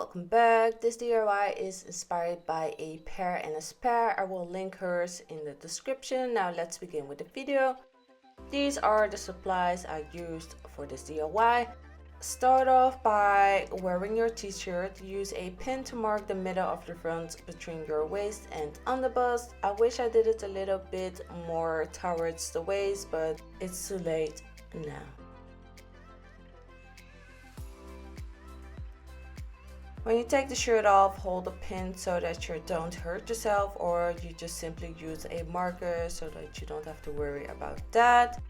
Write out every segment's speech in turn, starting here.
welcome back. This DIY is inspired by a pair and a spare. I will link hers in the description. Now let's begin with the video. These are the supplies I used for this DIY. Start off by wearing your t-shirt. Use a pin to mark the middle of the front between your waist and underbust. I wish I did it a little bit more towards the waist, but it's too late now. When you take the shirt off, hold the pin so that you don't hurt yourself, or you just simply use a marker so that you don't have to worry about that.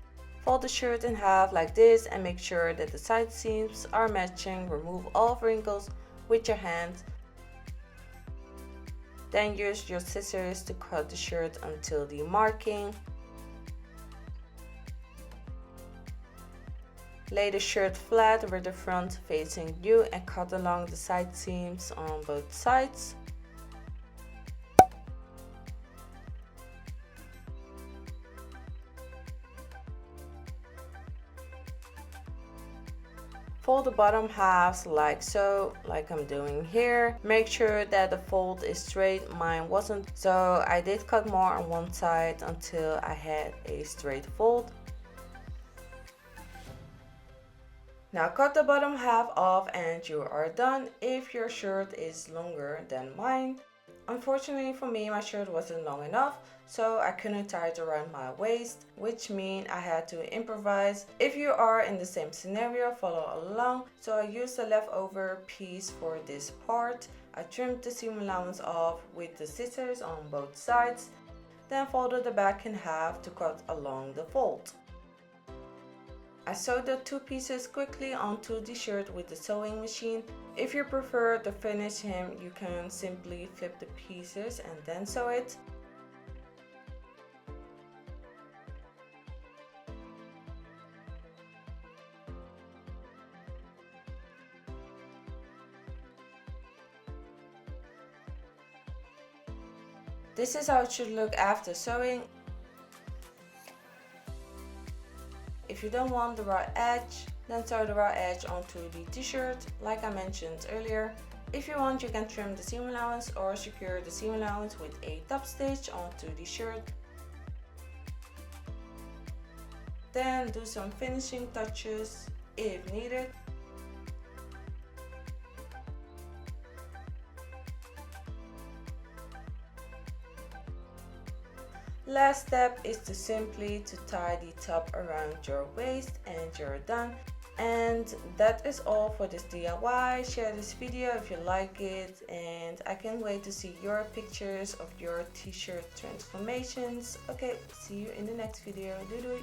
Fold the shirt in half like this and make sure that the side seams are matching. Remove all wrinkles with your hand. Then use your scissors to cut the shirt until the marking. Lay the shirt flat with the front facing you and cut along the side seams on both sides. Fold the bottom halves like so, like I'm doing here. Make sure that the fold is straight. Mine wasn't, so I did cut more on one side until I had a straight fold. Now cut the bottom half off and you are done if your shirt is longer than mine. Unfortunately for me, my shirt wasn't long enough, so I couldn't tie it around my waist, which means I had to improvise. If you are in the same scenario, follow along. So I used the leftover piece for this part. I trimmed the seam allowance off with the scissors on both sides, then folded the back in half to cut along the fold. I sewed the two pieces quickly onto the shirt with the sewing machine. If you prefer the finish hem, you can simply flip the pieces and then sew it. This is how it should look after sewing. If you don't want the raw edge, then sew the raw edge onto the t-shirt like I mentioned earlier. If you want, you can trim the seam allowance or secure the seam allowance with a top stitch onto the shirt. Then do some finishing touches if needed. Last step is to simply tie the top around your waist and you're done. And that is all for this DIY. Share this video if you like it, and I can't wait to see your pictures of your t-shirt transformations. Okay, see you in the next video. Doei doei!